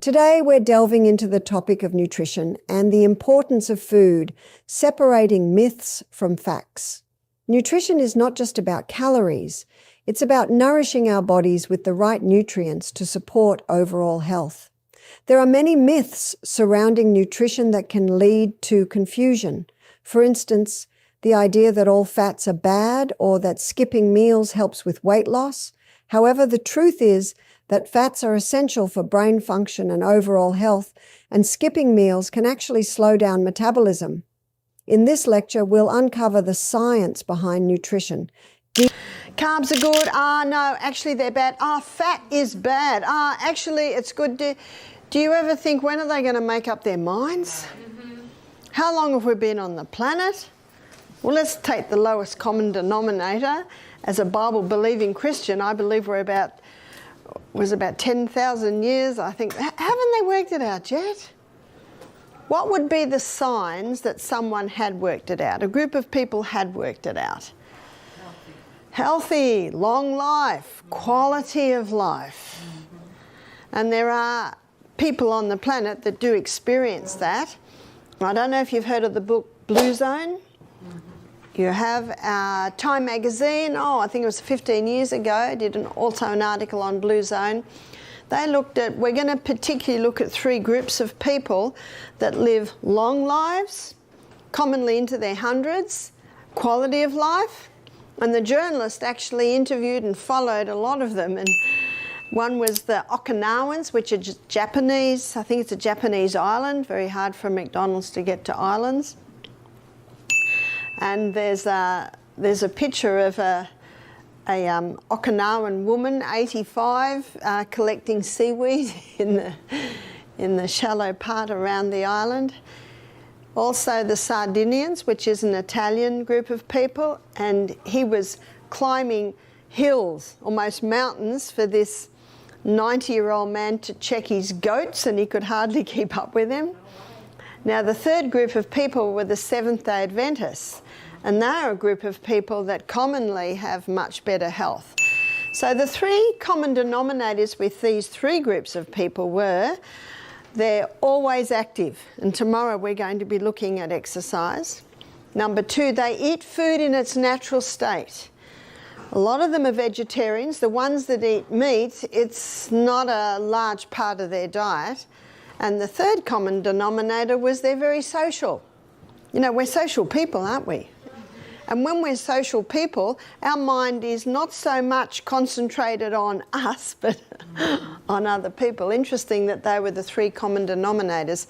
Today we're delving into the topic of nutrition and the importance of food, separating myths from facts. Nutrition is not just about calories, it's about nourishing our bodies with the right nutrients to support overall health. There are many myths surrounding nutrition that can lead to confusion. For instance, the idea that all fats are bad or that skipping meals helps with weight loss. However, the truth is that fats are essential for brain function and overall health, and skipping meals can actually slow down metabolism. In this lecture, we'll uncover the science behind nutrition. Carbs are good. No, actually they're bad. Fat is bad. Actually it's good. Do you ever think, when are they going to make up their minds? How long have we been on the planet? Well, let's take the lowest common denominator. As a Bible-believing Christian, I believe was about 10,000 years, I think. Haven't they worked it out yet? What would be the signs that someone had worked it out? A group of people had worked it out. Healthy, long life, quality of life. And there are people on the planet that do experience that. I don't know if you've heard of the book Blue Zone. You have Time magazine, I think it was 15 years ago, did also an article on Blue Zone. They looked at, we're going to particularly look at 3 groups of people that live long lives, commonly into their hundreds, quality of life, and the journalist actually interviewed and followed a lot of them. And one was the Okinawans, which are Japanese, I think it's a Japanese island, very hard for McDonald's to get to islands. And there's a picture of a Okinawan woman, 85, collecting seaweed in the shallow part around the island. Also the Sardinians, which is an Italian group of people, and he was climbing hills, almost mountains, for this 90-year-old man to check his goats, and he could hardly keep up with him. Now, the third group of people were the Seventh-day Adventists, and they're a group of people that commonly have much better health. So the 3 common denominators with these 3 groups of people were, they're always active, and tomorrow we're going to be looking at exercise. Number 2, they eat food in its natural state. A lot of them are vegetarians. The ones that eat meat, it's not a large part of their diet. And the third common denominator was they're very social. You know, we're social people, aren't we? And when we're social people, our mind is not so much concentrated on us, but on other people. Interesting that they were the 3 common denominators.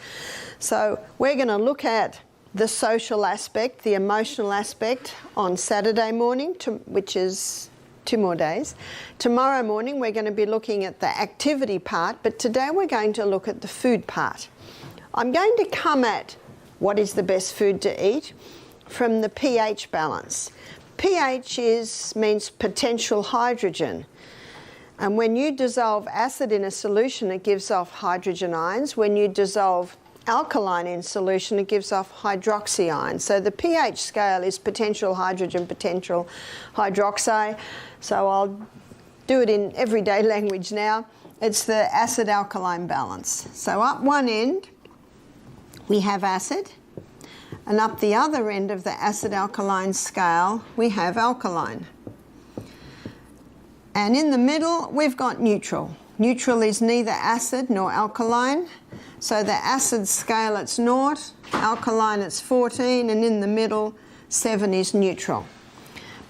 So we're going to look at the social aspect, the emotional aspect on Saturday morning, which is 2 more days. Tomorrow morning we're going to be looking at the activity part, but today we're going to look at the food part. I'm going to come at what is the best food to eat from the pH balance. pH means potential hydrogen. And when you dissolve acid in a solution, it gives off hydrogen ions. When you dissolve alkaline in solution, it gives off hydroxy ions. So the pH scale is potential hydrogen, potential hydroxy. So I'll do it in everyday language now. It's the acid-alkaline balance. So up one end, we have acid, and up the other end of the acid-alkaline scale, we have alkaline. And in the middle, we've got neutral. Neutral is neither acid nor alkaline. So the acid scale, it's 0, alkaline, it's 14, and in the middle, 7 is neutral.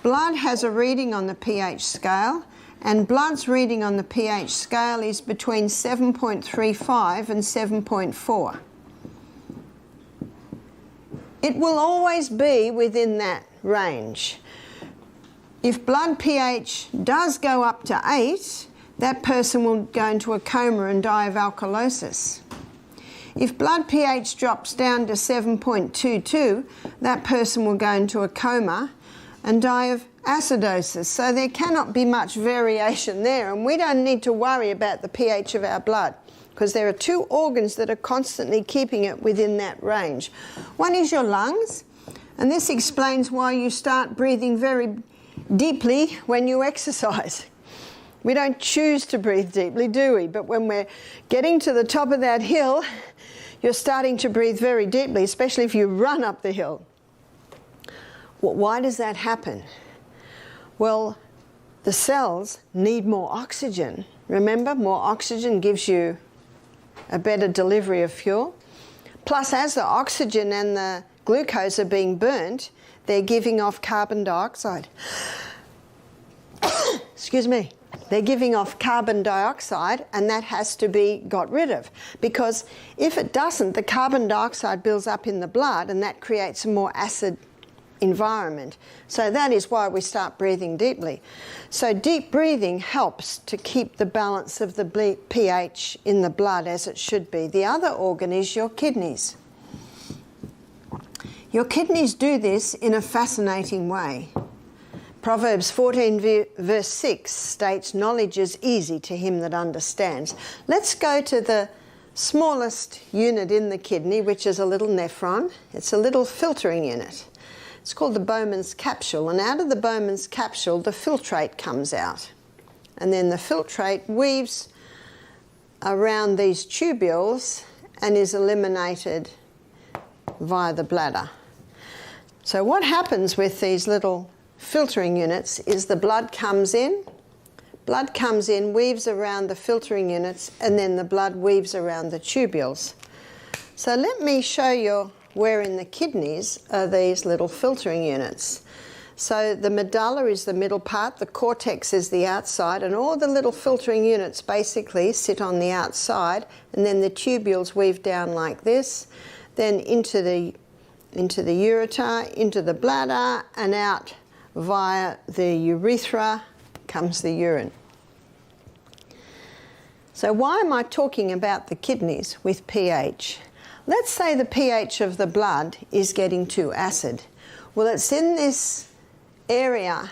Blood has a reading on the pH scale, and blood's reading on the pH scale is between 7.35 and 7.4. It will always be within that range. If blood pH does go up to 8, that person will go into a coma and die of alkalosis. If blood pH drops down to 7.22, that person will go into a coma and die of acidosis. So there cannot be much variation there, and we don't need to worry about the pH of our blood because there are 2 organs that are constantly keeping it within that range. One is your lungs, and this explains why you start breathing very deeply when you exercise. We don't choose to breathe deeply, do we? But when we're getting to the top of that hill, you're starting to breathe very deeply, especially if you run up the hill. Well, why does that happen? Well, the cells need more oxygen. Remember, more oxygen gives you a better delivery of fuel. Plus, as the oxygen and the glucose are being burnt, they're giving off carbon dioxide. Excuse me. They're giving off carbon dioxide, and that has to be got rid of. Because if it doesn't, the carbon dioxide builds up in the blood, and that creates a more acid environment. So that is why we start breathing deeply. So deep breathing helps to keep the balance of the pH in the blood as it should be. The other organ is your kidneys. Your kidneys do this in a fascinating way. Proverbs 14 verse 6 states, "Knowledge is easy to him that understands." Let's go to the smallest unit in the kidney, which is a little nephron. It's a little filtering unit. It's called the Bowman's capsule, and out of the Bowman's capsule the filtrate comes out. And then the filtrate weaves around these tubules and is eliminated via the bladder. So what happens with these little filtering units is the blood comes in, weaves around the filtering units, and then the blood weaves around the tubules. So let me show you where in the kidneys are these little filtering units. So the medulla is the middle part, the cortex is the outside, and all the little filtering units basically sit on the outside, and then the tubules weave down like this, then into the ureter, into the bladder, and out via the urethra comes the urine. So why am I talking about the kidneys with pH? Let's say the pH of the blood is getting too acid. Well, it's in this area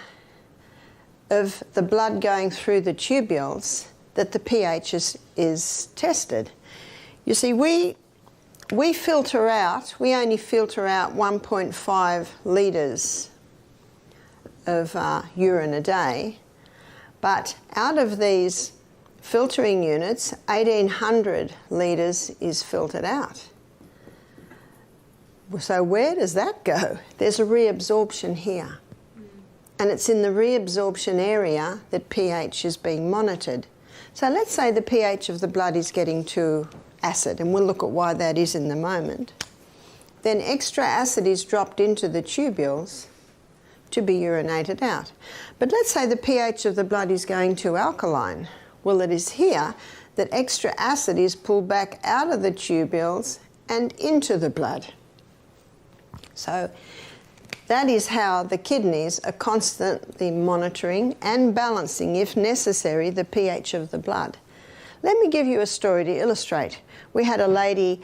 of the blood going through the tubules that the pH is tested. You see, we only filter out 1.5 litres of urine a day, but out of these filtering units, 1,800 litres is filtered out. So where does that go? There's a reabsorption here. And it's in the reabsorption area that pH is being monitored. So let's say the pH of the blood is getting too acid, and we'll look at why that is in a moment. Then extra acid is dropped into the tubules to be urinated out. But let's say the pH of the blood is going to alkaline. Well, it is here that extra acid is pulled back out of the tubules and into the blood. So that is how the kidneys are constantly monitoring and balancing, if necessary, the pH of the blood. Let me give you a story to illustrate. We had a lady,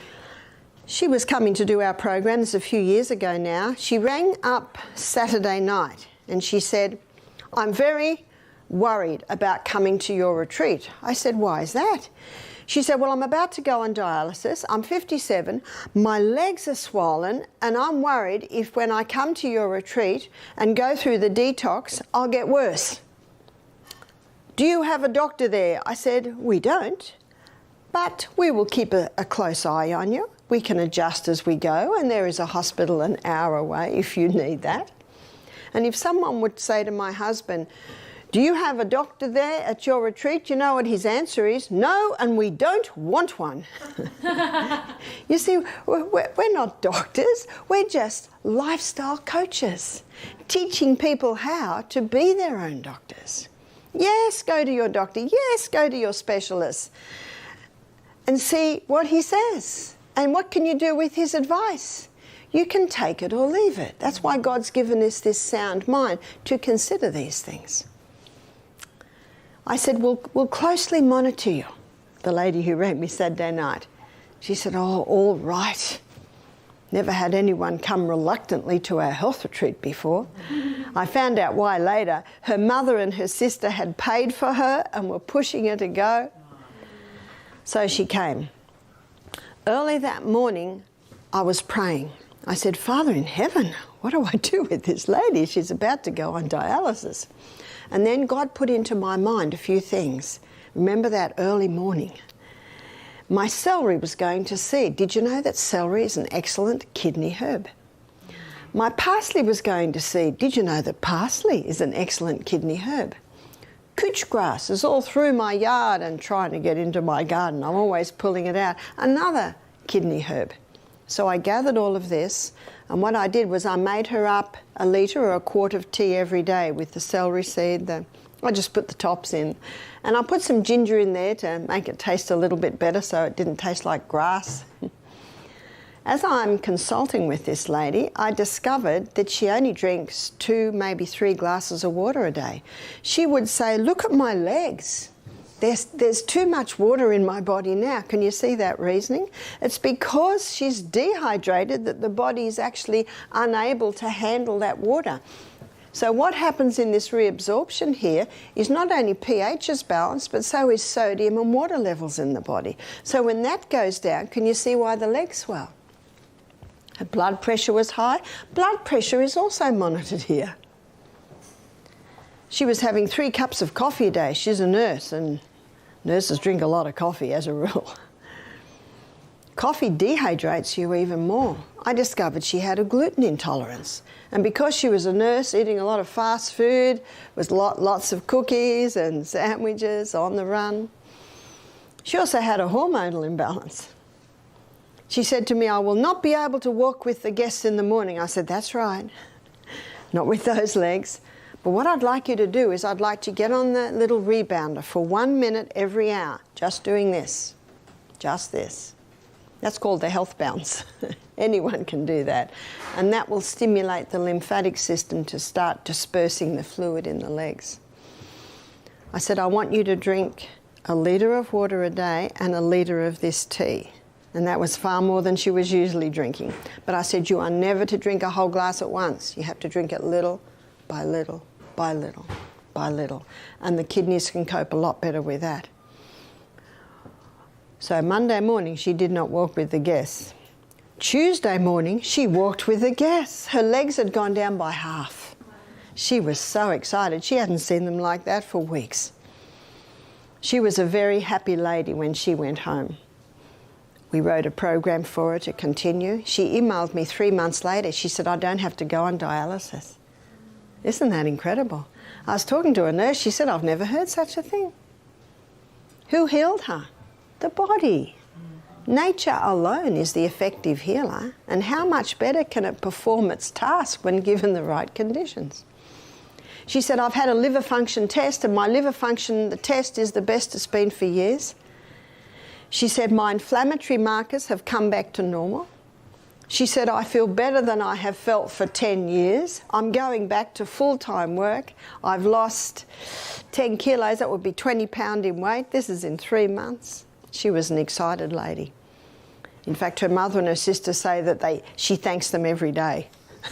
she was coming to do our program, this is a few years ago now. She rang up Saturday night and she said, "I'm very worried about coming to your retreat." I said, "Why is that?" She said, "Well, I'm about to go on dialysis. I'm 57, my legs are swollen, and I'm worried if when I come to your retreat and go through the detox, I'll get worse. Do you have a doctor there?" I said, "We don't, but we will keep a close eye on you. We can adjust as we go, and there is a hospital an hour away if you need that." And if someone would say to my husband, "Do you have a doctor there at your retreat?" you know what his answer is? "No, and we don't want one." You see, we're not doctors. We're just lifestyle coaches, teaching people how to be their own doctors. Yes, go to your doctor. Yes, go to your specialist and see what he says. And what can you do with his advice? You can take it or leave it. That's why God's given us this sound mind to consider these things. I said, we'll closely monitor you. The lady who rang me Saturday night, she said, "Oh, all right." Never had anyone come reluctantly to our health retreat before. I found out why later. Her mother and her sister had paid for her and were pushing her to go. So she came. Early that morning, I was praying. I said, "Father in heaven, what do I do with this lady? She's about to go on dialysis." And then God put into my mind a few things. Remember that early morning? My celery was going to seed. Did you know that celery is an excellent kidney herb? My parsley was going to seed. Did you know that parsley is an excellent kidney herb? Couch grass is all through my yard and trying to get into my garden. I'm always pulling it out. Another kidney herb. So I gathered all of this, and what I did was I made her up a litre or a quart of tea every day with the celery seed. I just put the tops in. And I put some ginger in there to make it taste a little bit better so it didn't taste like grass. As I'm consulting with this lady, I discovered that she only drinks 2, maybe 3 glasses of water a day. She would say, look at my legs. There's too much water in my body now. Can you see that reasoning? It's because she's dehydrated that the body is actually unable to handle that water. So what happens in this reabsorption here is not only pH is balanced, but so is sodium and water levels in the body. So when that goes down, can you see why the legs swell? Her blood pressure was high. Blood pressure is also monitored here. She was having 3 cups of coffee a day. She's a nurse, and nurses drink a lot of coffee as a rule. Coffee dehydrates you even more. I discovered she had a gluten intolerance. And because she was a nurse eating a lot of fast food, with lots of cookies and sandwiches on the run, she also had a hormonal imbalance. She said to me, I will not be able to walk with the guests in the morning. I said, that's right, not with those legs. But what I'd like you to do is I'd like to get on the little rebounder for 1 minute every hour, just doing this, just this. That's called the health bounce. Anyone can do that. And that will stimulate the lymphatic system to start dispersing the fluid in the legs. I said, I want you to drink a litre of water a day and a litre of this tea. And that was far more than she was usually drinking. But I said, you are never to drink a whole glass at once. You have to drink it little by little, by little, by little. And the kidneys can cope a lot better with that. So Monday morning, she did not walk with the guests. Tuesday morning, she walked with the guests. Her legs had gone down by half. She was so excited. She hadn't seen them like that for weeks. She was a very happy lady when she went home. We wrote a program for her to continue. She emailed me 3 months later. She said, I don't have to go on dialysis. Isn't that incredible? I was talking to a nurse. She said, I've never heard such a thing. Who healed her? The body. Nature alone is the effective healer, and how much better can it perform its task when given the right conditions? She said, I've had a liver function test, and my liver function, the test is the best it's been for years. She said, my inflammatory markers have come back to normal. She said, I feel better than I have felt for 10 years. I'm going back to full-time work. I've lost 10 kilos, that would be 20 pounds in weight. This is in 3 months. She was an excited lady. In fact, her mother and her sister say that she thanks them every day.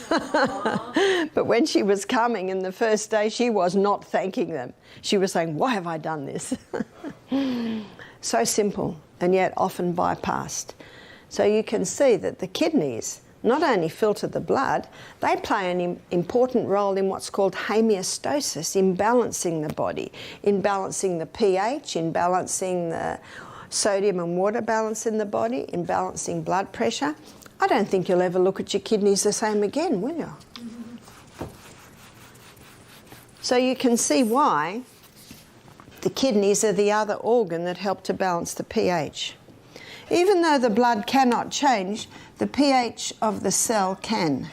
But when she was coming in the first day, she was not thanking them. She was saying, why have I done this? So simple, and yet often bypassed. So you can see that the kidneys not only filter the blood, they play an important role in what's called homeostasis, in balancing the body, in balancing the pH, in balancing the sodium and water balance in the body, in balancing blood pressure. I don't think you'll ever look at your kidneys the same again, will you? So you can see why the kidneys are the other organ that help to balance the pH. Even though the blood cannot change, the pH of the cell can.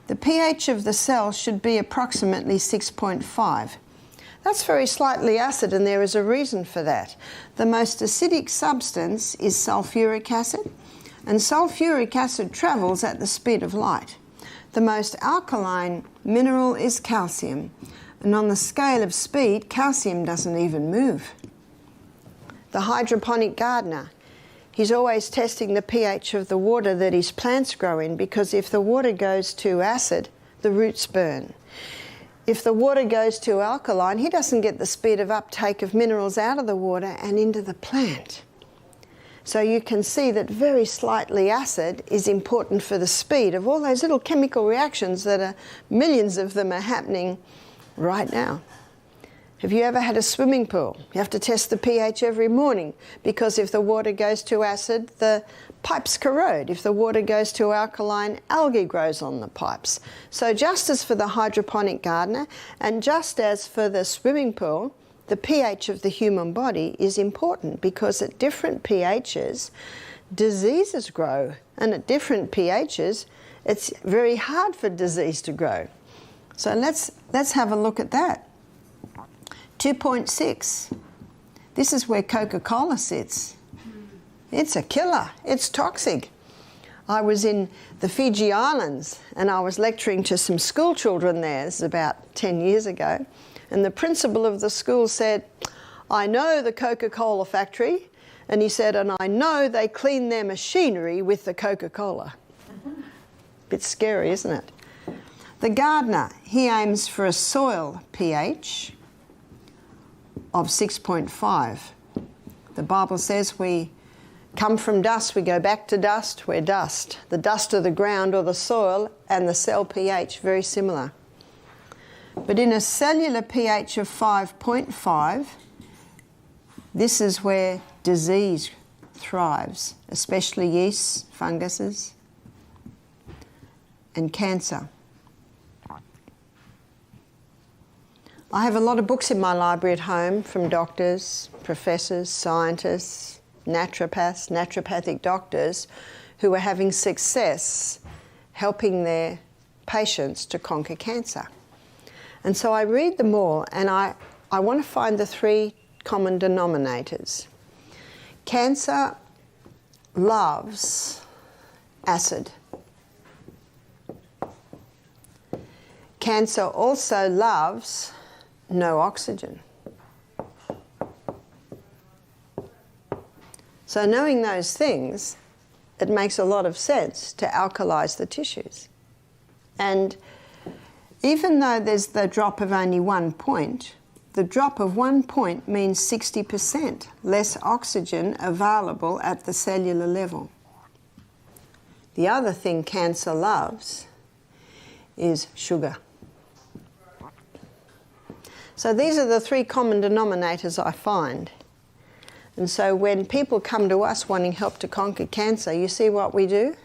The pH of the cell should be approximately 6.5. That's very slightly acid, and there is a reason for that. The most acidic substance is sulfuric acid, and sulfuric acid travels at the speed of light. The most alkaline mineral is calcium, and on the scale of speed, calcium doesn't even move. The hydroponic gardener, he's always testing the pH of the water that his plants grow in, because if the water goes too acid, the roots burn. If the water goes too alkaline, he doesn't get the speed of uptake of minerals out of the water and into the plant. So you can see that very slightly acid is important for the speed of all those little chemical reactions that are millions of them are happening right now. Have you ever had a swimming pool? You have to test the pH every morning, because if the water goes too acid, the pipes corrode. If the water goes too alkaline, algae grows on the pipes. So just as for the hydroponic gardener, and just as for the swimming pool, the pH of the human body is important, because at different pHs, diseases grow. And at different pHs, it's very hard for disease to grow. So let's have a look at that. 2.6. This is where Coca-Cola sits. It's a killer. It's toxic. I was in the Fiji Islands and I was lecturing to some school children there. This is about 10 years ago. And the principal of the school said, I know the Coca-Cola factory. And he said, and I know they clean their machinery with the Coca-Cola. Bit scary, isn't it? The gardener, he aims for a soil pH of 6.5. The Bible says we come from dust, we go back to dust, we're dust. The dust of the ground or the soil and the cell pH, very similar. But in a cellular pH of 5.5, this is where disease thrives, especially yeasts, funguses, and cancer. I have a lot of books in my library at home from doctors, professors, scientists, naturopaths, naturopathic doctors who are having success helping their patients to conquer cancer. And so I read them all, and I want to find the three common denominators. Cancer loves acid. Cancer also loves no oxygen. So knowing those things, it makes a lot of sense to alkalize the tissues. And even though there's the drop of only 1 point, the drop of 1 point means 60% less oxygen available at the cellular level. The other thing cancer loves is sugar. So these are the three common denominators I find. And so when people come to us wanting help to conquer cancer, you see what we do?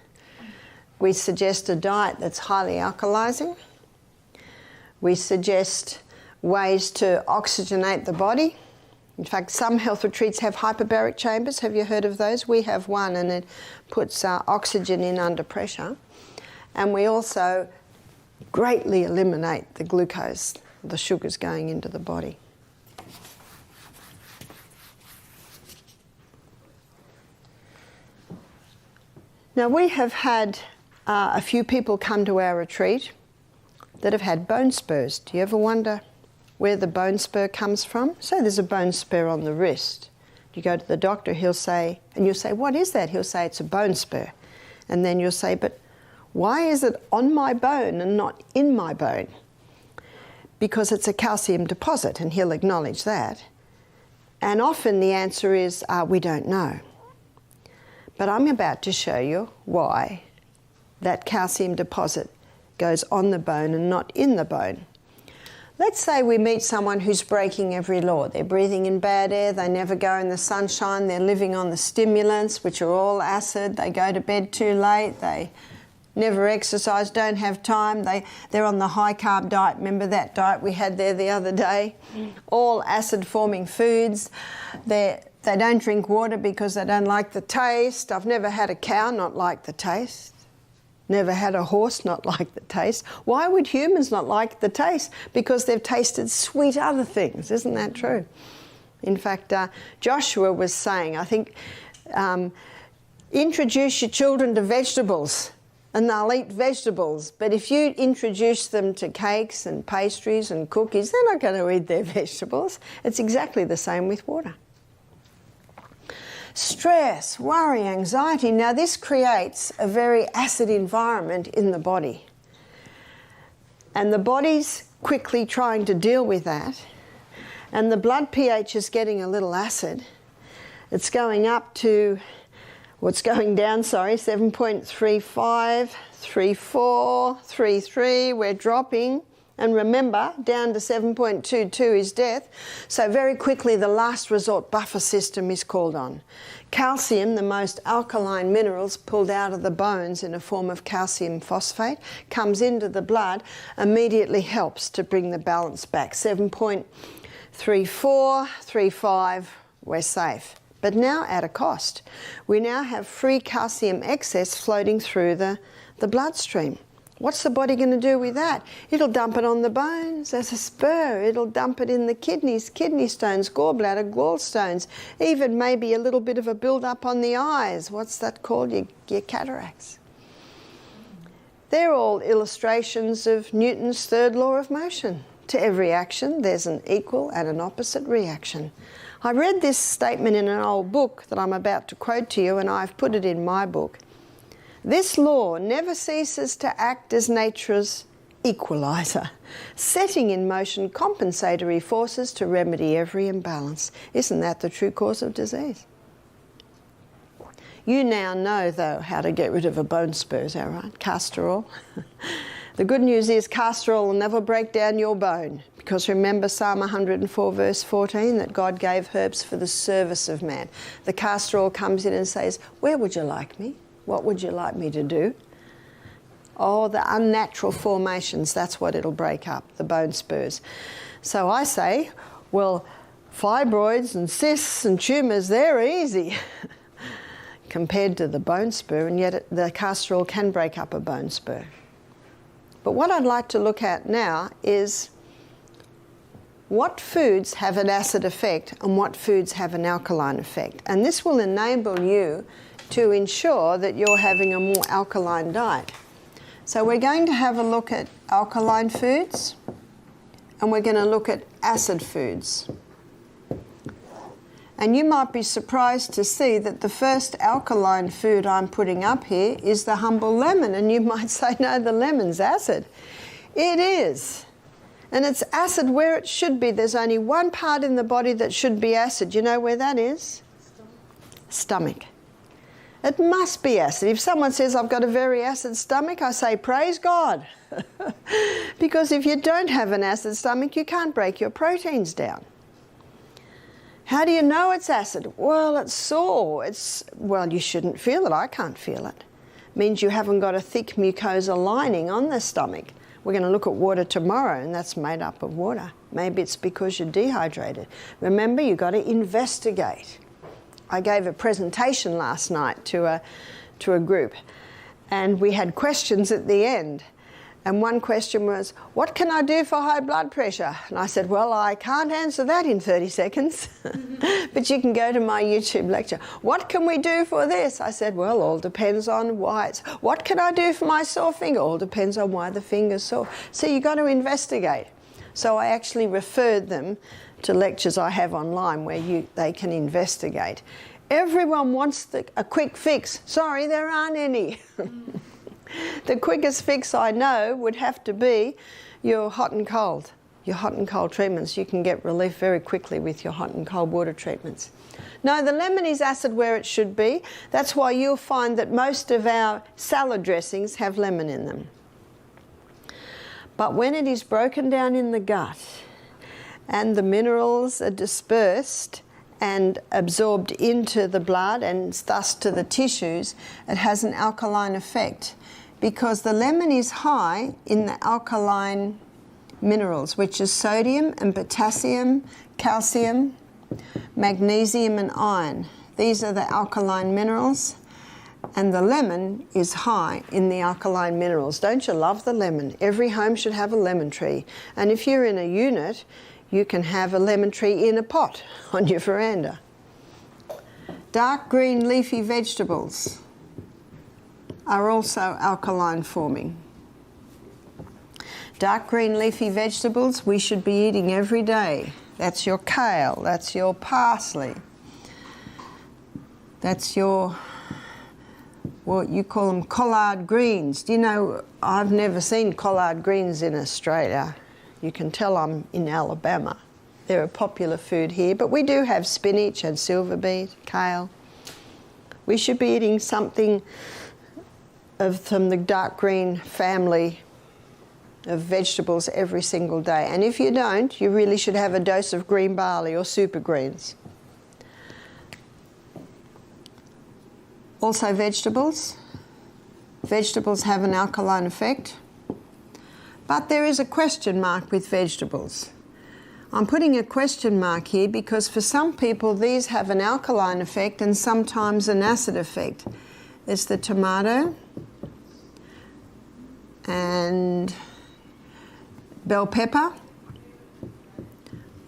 We suggest a diet that's highly alkalizing. We suggest ways to oxygenate the body. In fact, some health retreats have hyperbaric chambers. Have you heard of those? We have one, and it puts oxygen in under pressure. And we also greatly eliminate the glucose, the sugars going into the body. Now, we have had a few people come to our retreat that have had bone spurs. Do you ever wonder where the bone spur comes from? So there's a bone spur on the wrist. You go to the doctor, he'll say, and you'll say, what is that? He'll say, it's a bone spur. And then you'll say, but why is it on my bone and not in my bone? Because it's a calcium deposit, and he'll acknowledge that. And often the answer is, we don't know. But I'm about to show you why that calcium deposit goes on the bone and not in the bone. Let's say we meet someone who's breaking every law. They're breathing in bad air, they never go in the sunshine, they're living on the stimulants, which are all acid, they go to bed too late, they never exercise, don't have time, they're on the high-carb diet. Remember that diet we had there the other day? All acid-forming foods. They don't drink water because they don't like the taste. I've never had a cow not like the taste. Never had a horse not like the taste. Why would humans not like the taste? Because they've tasted sweet other things. Isn't that true? In fact, Joshua was saying, I think, introduce your children to vegetables and they'll eat vegetables. But if you introduce them to cakes and pastries and cookies, they're not going to eat their vegetables. It's exactly the same with water. Stress, worry, anxiety. Now this creates a very acid environment in the body. And the body's quickly trying to deal with that. And the blood pH is getting a little acid. It's going up to, what's going down, 7.35, 3.4, 3.3. We're dropping And remember, down to 7.22 is death. So very quickly, the last resort buffer system is called on. Calcium, the most alkaline minerals pulled out of the bones in a form of calcium phosphate, comes into the blood, immediately helps to bring the balance back. 7.34, 35, we're safe. But now at a cost. We now have free calcium excess floating through the bloodstream. What's the body going to do with that? It'll dump it on the bones as a spur. It'll dump it in the kidneys, kidney stones, gallbladder, gallstones, even maybe a little bit of a build-up on the eyes. What's that called? Your cataracts. They're all illustrations of Newton's third law of motion. To every action, there's an equal and an opposite reaction. I read this statement in an old book that I'm about to quote to you, and I've put it in my book. This law never ceases to act as nature's equalizer, setting in motion compensatory forces to remedy every imbalance. Isn't that the true cause of disease? You now know, though, how to get rid of a bone spur, is that right? Castor oil. The good news is castor oil will never break down your bone, because remember Psalm 104 verse 14, that God gave herbs for the service of man. The castor oil comes in and says, where would you like me? What would you like me to do? Oh, the unnatural formations, that's what it'll break up, the bone spurs. So I say, well, fibroids and cysts and tumours, they're easy compared to the bone spur, and yet the castor oil can break up a bone spur. But what I'd like to look at now is what foods have an acid effect and what foods have an alkaline effect. And this will enable you to ensure that you're having a more alkaline diet. So we're going to have a look at alkaline foods and we're going to look at acid foods. And you might be surprised to see that the first alkaline food I'm putting up here is the humble lemon. And you might say, no, the lemon's acid. It is. And it's acid where it should be. There's only one part in the body that should be acid. You know where that is? Stomach. It must be acid. If someone says, I've got a very acid stomach, I say, praise God. Because if you don't have an acid stomach, you can't break your proteins down. How do you know it's acid? Well, it's sore. Well, you shouldn't feel it. I can't feel it. It means you haven't got a thick mucosa lining on the stomach. We're going to look at water tomorrow, and that's made up of water. Maybe it's because you're dehydrated. Remember, you've got to investigate. I gave a presentation last night to a group, and we had questions at the end. And one question was, what can I do for high blood pressure? And I said, well, I can't answer that in 30 seconds, but you can go to my YouTube lecture. What can we do for this? I said, well, all depends on why it's... What can I do for my sore finger? All depends on why the finger's sore. So you've got to investigate. So I actually referred them to lectures I have online where they can investigate. Everyone wants a quick fix. Sorry, there aren't any. The quickest fix I know would have to be your hot and cold. Your hot and cold treatments. You can get relief very quickly with your hot and cold water treatments. No, the lemon is acid where it should be. That's why you'll find that most of our salad dressings have lemon in them. But when it is broken down in the gut and the minerals are dispersed and absorbed into the blood and thus to the tissues, it has an alkaline effect. Because the lemon is high in the alkaline minerals, which is sodium and potassium, calcium, magnesium and iron. These are the alkaline minerals, and the lemon is high in the alkaline minerals. Don't you love the lemon? Every home should have a lemon tree. And if you're in a unit, you can have a lemon tree in a pot on your veranda. Dark green leafy vegetables are also alkaline forming. Dark green leafy vegetables we should be eating every day. That's your kale, that's your parsley, that's your, what you call them, collard greens. Do you know, I've never seen collard greens in Australia. You can tell I'm in Alabama. They're a popular food here, but we do have spinach and silver beet, kale. We should be eating something from the dark green family of vegetables every single day. And if you don't, you really should have a dose of green barley or super greens. Also vegetables. Vegetables have an alkaline effect. But there is a question mark with vegetables. I'm putting a question mark here because for some people these have an alkaline effect and sometimes an acid effect. It's the tomato and bell pepper,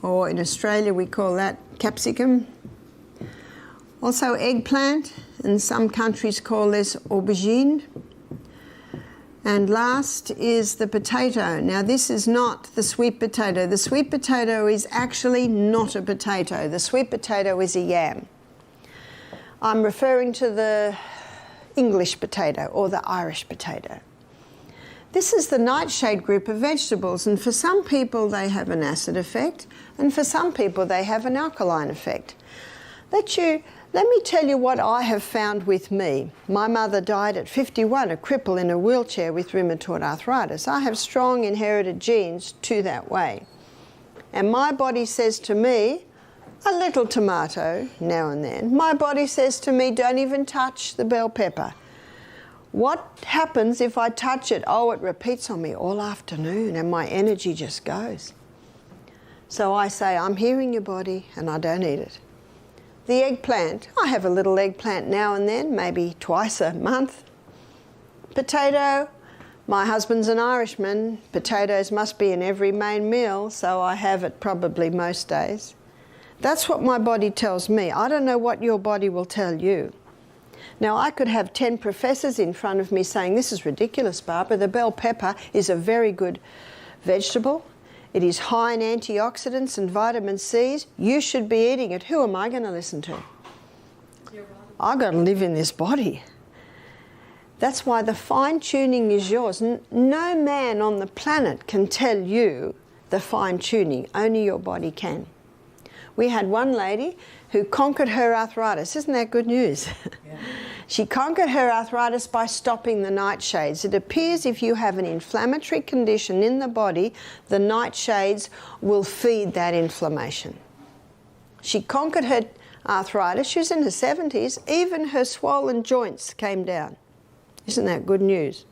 or in Australia we call that capsicum. Also eggplant, and some countries call this aubergine. And last is the potato. Now this is not the sweet potato. The sweet potato is actually not a potato. The sweet potato is a yam. I'm referring to the English potato or the Irish potato. This is the nightshade group of vegetables, and for some people they have an acid effect, and for some people they have an alkaline effect. Let me tell you what I have found with me. My mother died at 51, a cripple in a wheelchair with rheumatoid arthritis. I have strong inherited genes to that way. And my body says to me, a little tomato now and then. My body says to me, don't even touch the bell pepper. What happens if I touch it? Oh, it repeats on me all afternoon and my energy just goes. So I say, I'm hearing your body and I don't eat it. The eggplant, I have a little eggplant now and then, maybe twice a month. Potato, my husband's an Irishman. Potatoes must be in every main meal, so I have it probably most days. That's what my body tells me. I don't know what your body will tell you. Now, I could have 10 professors in front of me saying, this is ridiculous, Barbara. The bell pepper is a very good vegetable. It is high in antioxidants and vitamin C's. You should be eating it. Who am I going to listen to? I've got to live in this body. That's why the fine-tuning is yours. No man on the planet can tell you the fine-tuning. Only your body can. We had one lady who conquered her arthritis. Isn't that good news? Yeah. She conquered her arthritis by stopping the nightshades. It appears if you have an inflammatory condition in the body, the nightshades will feed that inflammation. She conquered her arthritis. She was in her 70s. Even her swollen joints came down. Isn't that good news?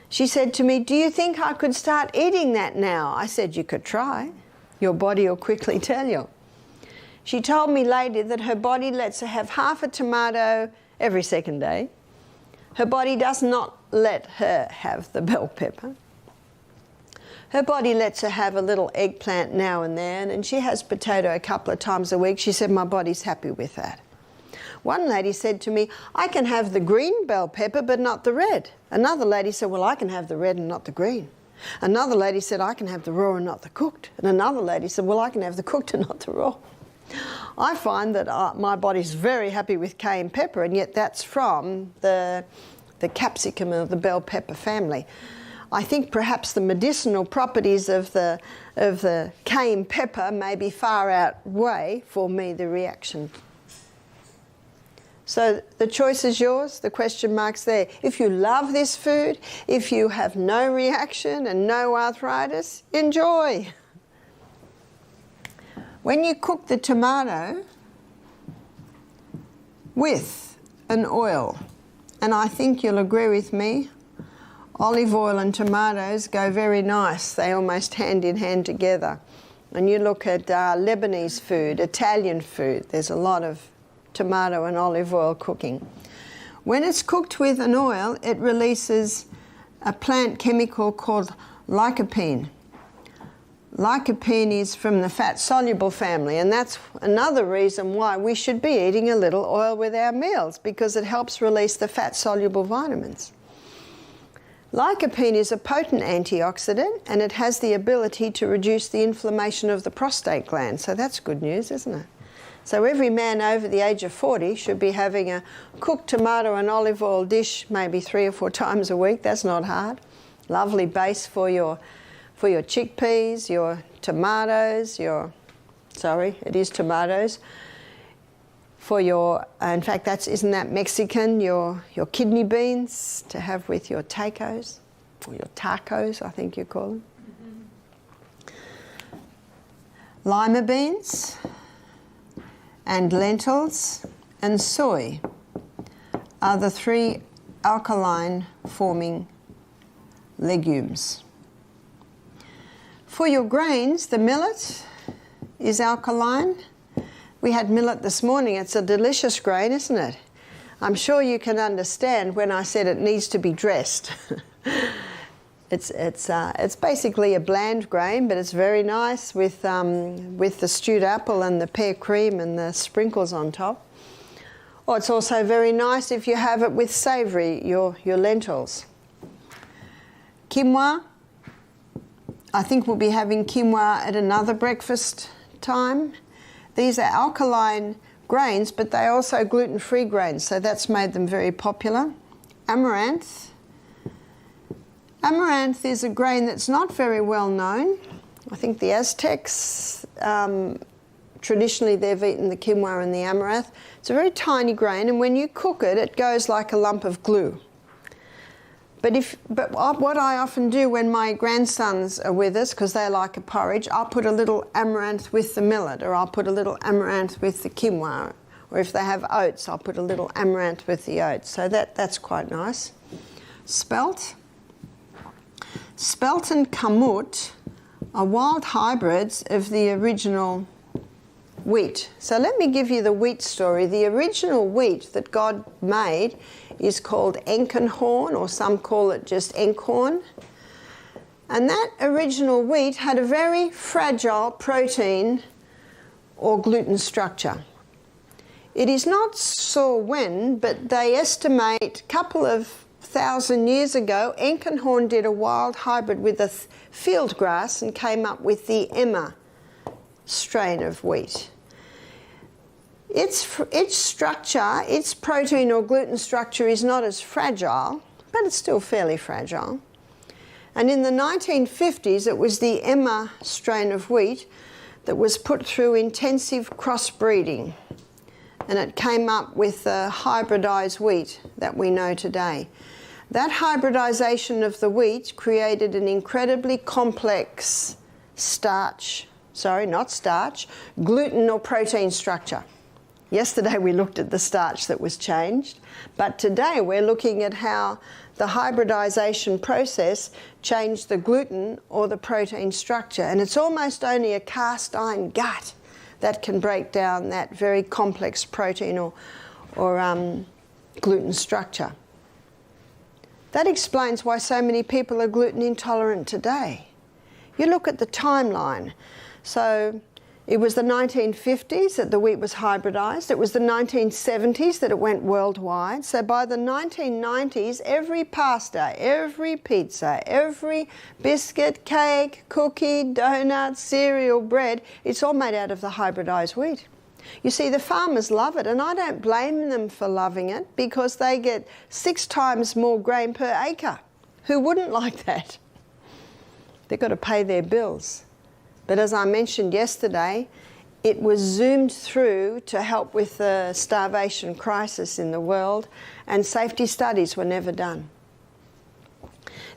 She said to me, do you think I could start eating that now? I said, you could try. Your body will quickly tell you. She told me later that her body lets her have half a tomato every second day. Her body does not let her have the bell pepper. Her body lets her have a little eggplant now and then, and she has potato a couple of times a week. She said, my body's happy with that. One lady said to me, I can have the green bell pepper but not the red. Another lady said, well, I can have the red and not the green. Another lady said, I can have the raw and not the cooked. And another lady said, well, I can have the cooked and not the raw. I find that my body's very happy with cayenne pepper, and yet that's from the capsicum of the bell pepper family. I think perhaps the medicinal properties of the cayenne pepper maybe far outweigh for me the reaction. So the choice is yours, the question mark's there. If you love this food, if you have no reaction and no arthritis, enjoy. When you cook the tomato with an oil, and I think you'll agree with me, olive oil and tomatoes go very nice. They almost hand in hand together. And you look at Lebanese food, Italian food, there's a lot of tomato and olive oil cooking. When it's cooked with an oil, it releases a plant chemical called lycopene. Lycopene is from the fat-soluble family, and that's another reason why we should be eating a little oil with our meals, because it helps release the fat-soluble vitamins. Lycopene is a potent antioxidant, and it has the ability to reduce the inflammation of the prostate gland, so that's good news, isn't it? So every man over the age of 40 should be having a cooked tomato and olive oil dish maybe 3 or 4 times a week. That's not hard. Lovely base for your chickpeas, your tomatoes, it is tomatoes. For your, in fact, isn't that Mexican, your kidney beans to have with your tacos. or your tacos, I think you call them. Lima beans and lentils and soy are the 3 alkaline forming legumes. For your grains, the millet is alkaline. We had millet this morning. It's a delicious grain, isn't it? I'm sure you can understand when I said it needs to be dressed. It's basically a bland grain, but it's very nice with the stewed apple and the pear cream and the sprinkles on top. Or it's also very nice if you have it with savoury, your lentils. Quinoa, I think we'll be having quinoa at another breakfast time. These are alkaline grains, but they're also gluten-free grains, so that's made them very popular. Amaranth. Amaranth is a grain that's not very well known. I think the Aztecs, traditionally they've eaten the quinoa and the amaranth. It's a very tiny grain, and when you cook it, it goes like a lump of glue. But what I often do when my grandsons are with us, because they like a porridge, I'll put a little amaranth with the millet, or I'll put a little amaranth with the quinoa, or if they have oats, I'll put a little amaranth with the oats. So that's quite nice. Spelt. Spelt and kamut are wild hybrids of the original wheat. So let me give you the wheat story. The original wheat that God made is called Enkenhorn, or some call it just Enkhorn. And that original wheat had a very fragile protein or gluten structure. It is not sure when, but they estimate a couple of 1,000 years ago, Enkenhorn did a wild hybrid with a field grass and came up with the Emma strain of wheat. Its structure, its protein or gluten structure is not as fragile, but it's still fairly fragile. And in the 1950s, it was the Emma strain of wheat that was put through intensive crossbreeding, and it came up with the hybridized wheat that we know today. That hybridization of the wheat created an incredibly complex gluten or protein structure. Yesterday we looked at the starch that was changed, but today we're looking at how the hybridization process changed the gluten or the protein structure, and it's almost only a cast iron gut that can break down that very complex protein or gluten structure. That explains why so many people are gluten intolerant today. You look at the timeline. So it was the 1950s that the wheat was hybridized. It was the 1970s that it went worldwide. So by the 1990s, every pasta, every pizza, every biscuit, cake, cookie, donut, cereal, bread, it's all made out of the hybridized wheat. You see, the farmers love it, and I don't blame them for loving it because they get 6 times more grain per acre. Who wouldn't like that? They've got to pay their bills. But as I mentioned yesterday, it was zoomed through to help with the starvation crisis in the world, and safety studies were never done.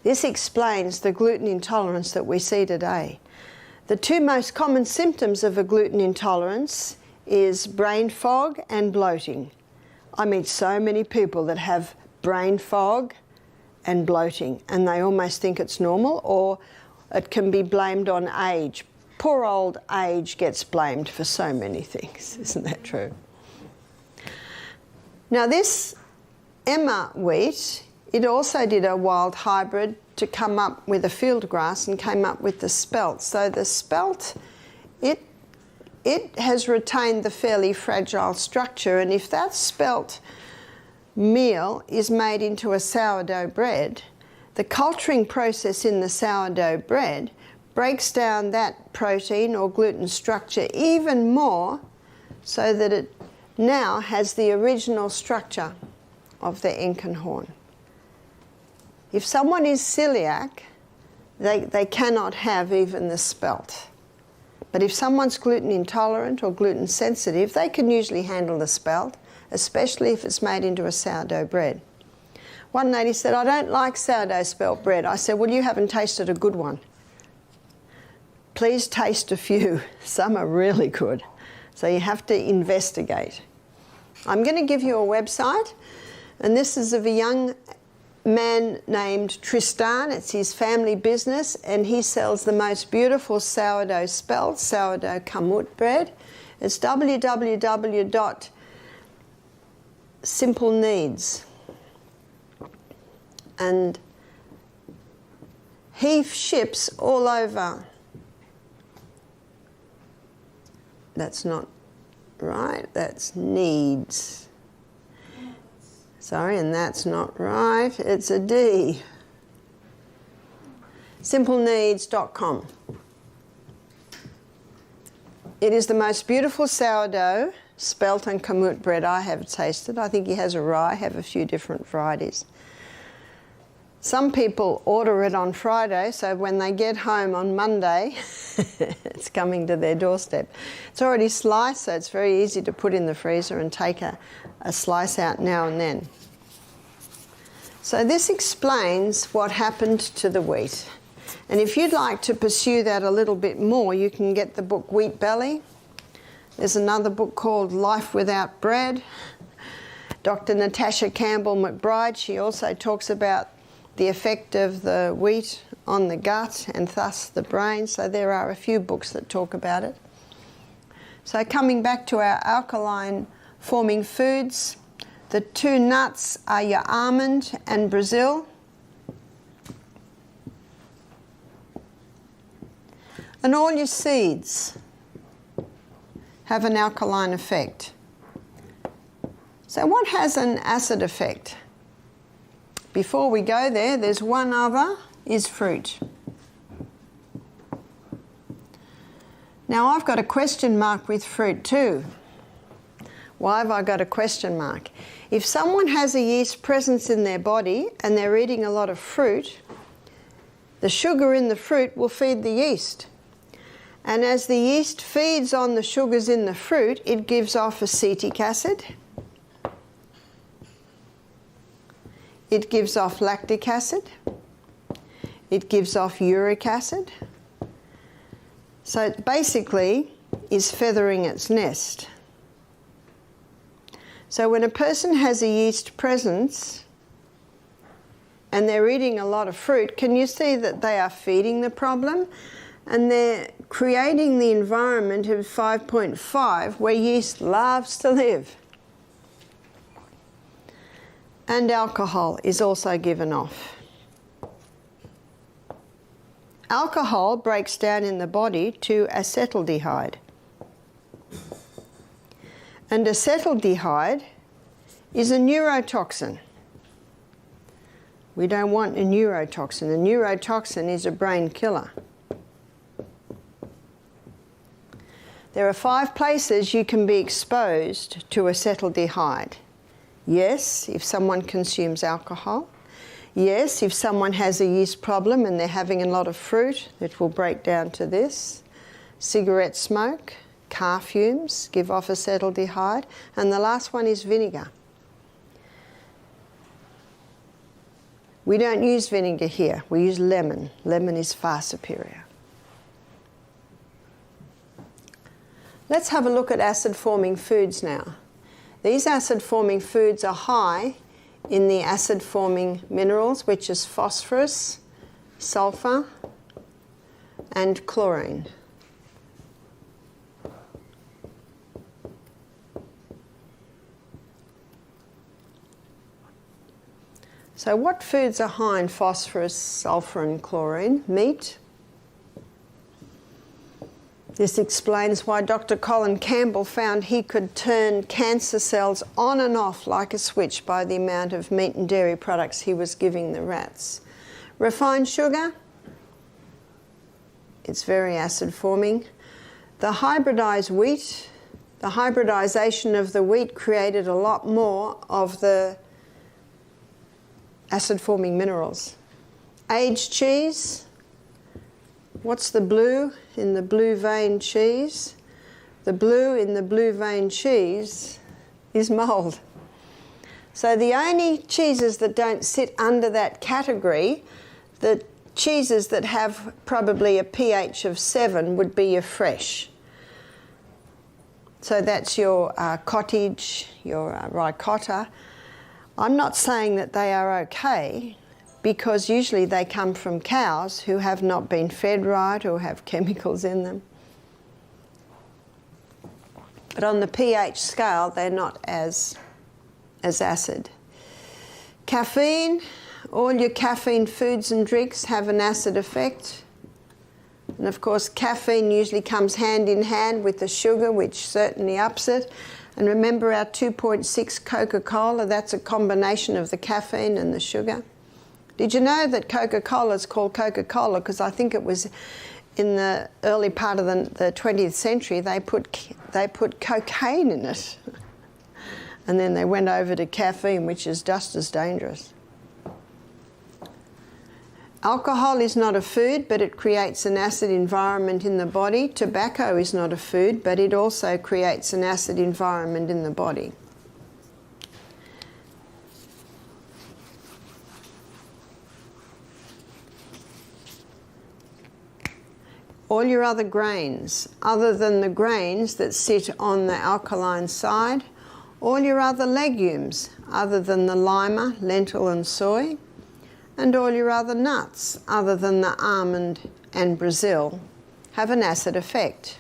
This explains the gluten intolerance that we see today. The 2 most common symptoms of a gluten intolerance is brain fog and bloating. I meet so many people that have brain fog and bloating, and they almost think it's normal, or it can be blamed on age. Poor old age gets blamed for so many things. Isn't that true? Now this Emma wheat, it also did a wild hybrid to come up with a field grass and came up with the spelt. So the spelt, it has retained the fairly fragile structure, and if that spelt meal is made into a sourdough bread, the culturing process in the sourdough bread breaks down that protein or gluten structure even more, so that it now has the original structure of the Enkenhorn. If someone is celiac, they cannot have even the spelt. But if someone's gluten intolerant or gluten sensitive, they can usually handle the spelt, especially if it's made into a sourdough bread. One lady said, I don't like sourdough spelt bread. I said, well, you haven't tasted a good one. Please taste a few. Some are really good. So you have to investigate. I'm going to give you a website, and this is of a young man named Tristan. It's his family business, and he sells the most beautiful sourdough spelt, sourdough kamut bread. It's www.simpleneeds. And he ships all over. That's not right, that's needs. Sorry, and that's not right, it's a D. Simpleneeds.com. It is the most beautiful sourdough, spelt and kamut bread I have tasted. I think he has a rye, have a few different varieties. Some people order it on Friday, so when they get home on Monday, it's coming to their doorstep. It's already sliced, so it's very easy to put in the freezer and take a slice out now and then. So this explains what happened to the wheat. And if you'd like to pursue that a little bit more, you can get the book Wheat Belly. There's another book called Life Without Bread. Dr. Natasha Campbell McBride, she also talks about the effect of the wheat on the gut and thus the brain. So there are a few books that talk about it. So coming back to our alkaline forming foods, the two nuts are your almond and Brazil. And all your seeds have an alkaline effect. So what has an acid effect? Before we go there, there's one other, is fruit. Now I've got a question mark with fruit too. Why have I got a question mark? If someone has a yeast presence in their body and they're eating a lot of fruit, the sugar in the fruit will feed the yeast. And as the yeast feeds on the sugars in the fruit, it gives off acetic acid. It gives off lactic acid. It gives off uric acid. So it basically is feathering its nest. So when a person has a yeast presence and they're eating a lot of fruit, can you see that they are feeding the problem? And they're creating the environment of 5.5 where yeast loves to live. And alcohol is also given off. Alcohol breaks down in the body to acetaldehyde. And acetaldehyde is a neurotoxin. We don't want a neurotoxin. A neurotoxin is a brain killer. There are 5 places you can be exposed to acetaldehyde. Yes, if someone consumes alcohol. Yes, if someone has a yeast problem and they're having a lot of fruit, it will break down to this. Cigarette smoke, car fumes give off acetaldehyde. And the last one is vinegar. We don't use vinegar here, we use lemon. Lemon is far superior. Let's have a look at acid-forming foods now. These acid-forming foods are high in the acid-forming minerals, which is phosphorus, sulfur, and chlorine. So what foods are high in phosphorus, sulfur, and chlorine? Meat. This explains why Dr. Colin Campbell found he could turn cancer cells on and off like a switch by the amount of meat and dairy products he was giving the rats. Refined sugar, it's very acid forming. The hybridized wheat, the hybridization of the wheat created a lot more of the acid forming minerals. Aged cheese, what's the blue in the blue vein cheese? The blue in the blue vein cheese is mold. So the only cheeses that don't sit under that category, the cheeses that have probably a pH of 7 would be your fresh. So that's your cottage, your ricotta. I'm not saying that they are okay, because usually they come from cows who have not been fed right or have chemicals in them. But on the pH scale, they're not as acid. Caffeine, all your caffeine foods and drinks have an acid effect. And of course, caffeine usually comes hand in hand with the sugar, which certainly ups it. And remember our 2.6 Coca-Cola, that's a combination of the caffeine and the sugar. Did you know that Coca-Cola is called Coca-Cola? Because I think it was in the early part of the 20th century, they put cocaine in it. And then they went over to caffeine, which is just as dangerous. Alcohol is not a food, but it creates an acid environment in the body. Tobacco is not a food, but it also creates an acid environment in the body. All your other grains, other than the grains that sit on the alkaline side, all your other legumes, other than the lima, lentil and soy, and all your other nuts, other than the almond and Brazil, have an acid effect.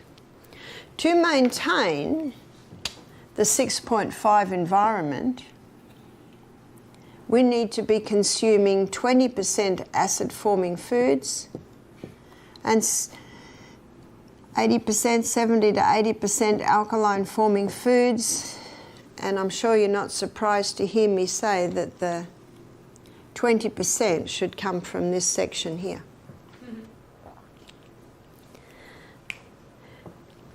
To maintain the 6.5 environment, we need to be consuming 20% acid-forming foods and 80%, 70 to 80% alkaline-forming foods. And I'm sure you're not surprised to hear me say that the 20% should come from this section here.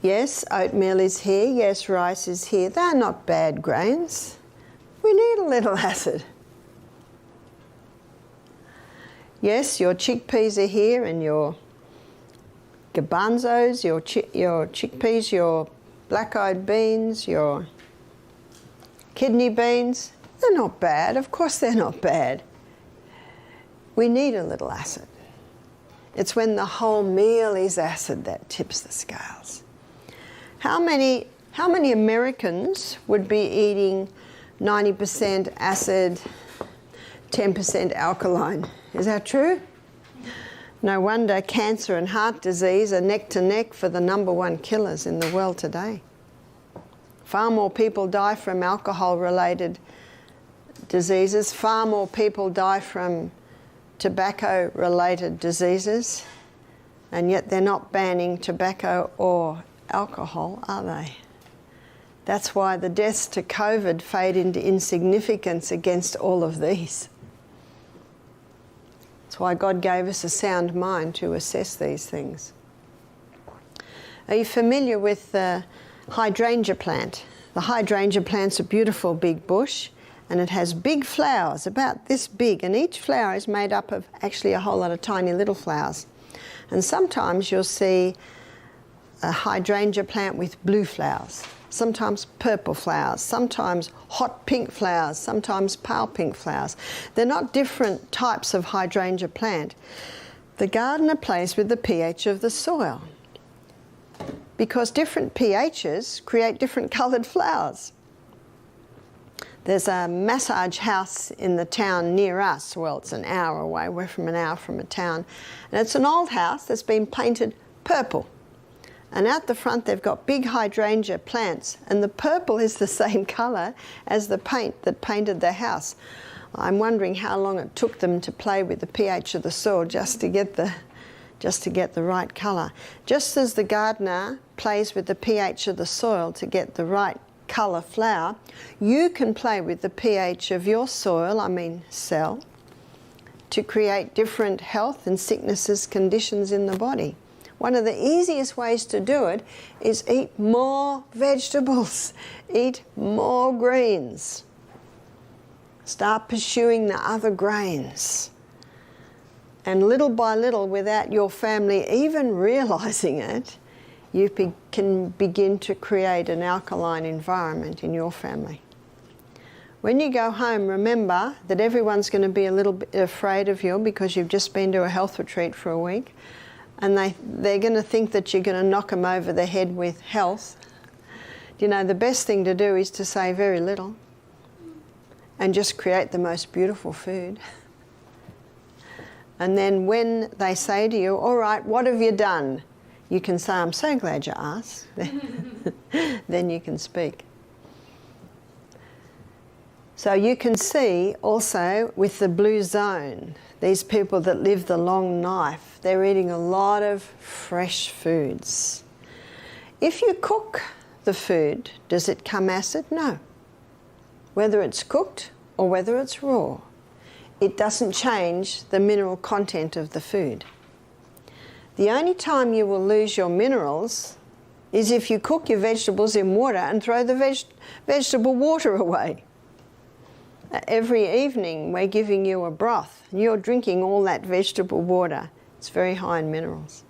Yes, oatmeal is here. Yes, rice is here. They're not bad grains. We need a little acid. Yes, your chickpeas are here, and your garbanzos, your chickpeas, your black-eyed beans, your kidney beans. They're not bad. Of course they're not bad. We need a little acid. It's when the whole meal is acid that tips the scales. How many Americans would be eating 90% acid, 10% alkaline? Is that true? No wonder cancer and heart disease are neck to neck for the #1 killers in the world today. Far more people die from alcohol-related diseases. Far more people die from tobacco-related diseases, and yet they're not banning tobacco or alcohol, are they? That's why the deaths to COVID fade into insignificance against all of these. That's why God gave us a sound mind to assess these things. Are you familiar with the hydrangea plant? The hydrangea plant's a beautiful big bush, and it has big flowers, about this big, and each flower is made up of actually a whole lot of tiny little flowers. And sometimes you'll see a hydrangea plant with blue flowers, sometimes purple flowers, sometimes hot pink flowers, sometimes pale pink flowers. They're not different types of hydrangea plant. The gardener plays with the pH of the soil, because different pHs create different coloured flowers. There's a massage house in the town near us. Well, it's an hour away. We're from an hour from a town. And it's an old house that's been painted purple. And out the front they've got big hydrangea plants, and the purple is the same colour as the paint that painted the house. I'm wondering how long it took them to play with the pH of the soil just to get the right colour. Just as the gardener plays with the pH of the soil to get the right colour flower, you can play with the pH of your soil, cell, to create different health and sicknesses conditions in the body. One of the easiest ways to do it is eat more vegetables, eat more greens. Start pursuing the other grains. And little by little, without your family even realising it, you can begin to create an alkaline environment in your family. When you go home, remember that everyone's going to be a little bit afraid of you because you've just been to a health retreat for a week, and they're going to think that you're going to knock them over the head with health. You know, the best thing to do is to say very little and just create the most beautiful food. And then when they say to you, all right, what have you done? You can say, I'm so glad you asked. Then you can speak. So you can see also with the blue zone, these people that live the long knife, they're eating a lot of fresh foods. If you cook the food, does it come acid? No. Whether it's cooked or whether it's raw, it doesn't change the mineral content of the food. The only time you will lose your minerals is if you cook your vegetables in water and throw the vegetable water away. Every evening we're giving you a broth and you're drinking all that vegetable water. It's very high in minerals.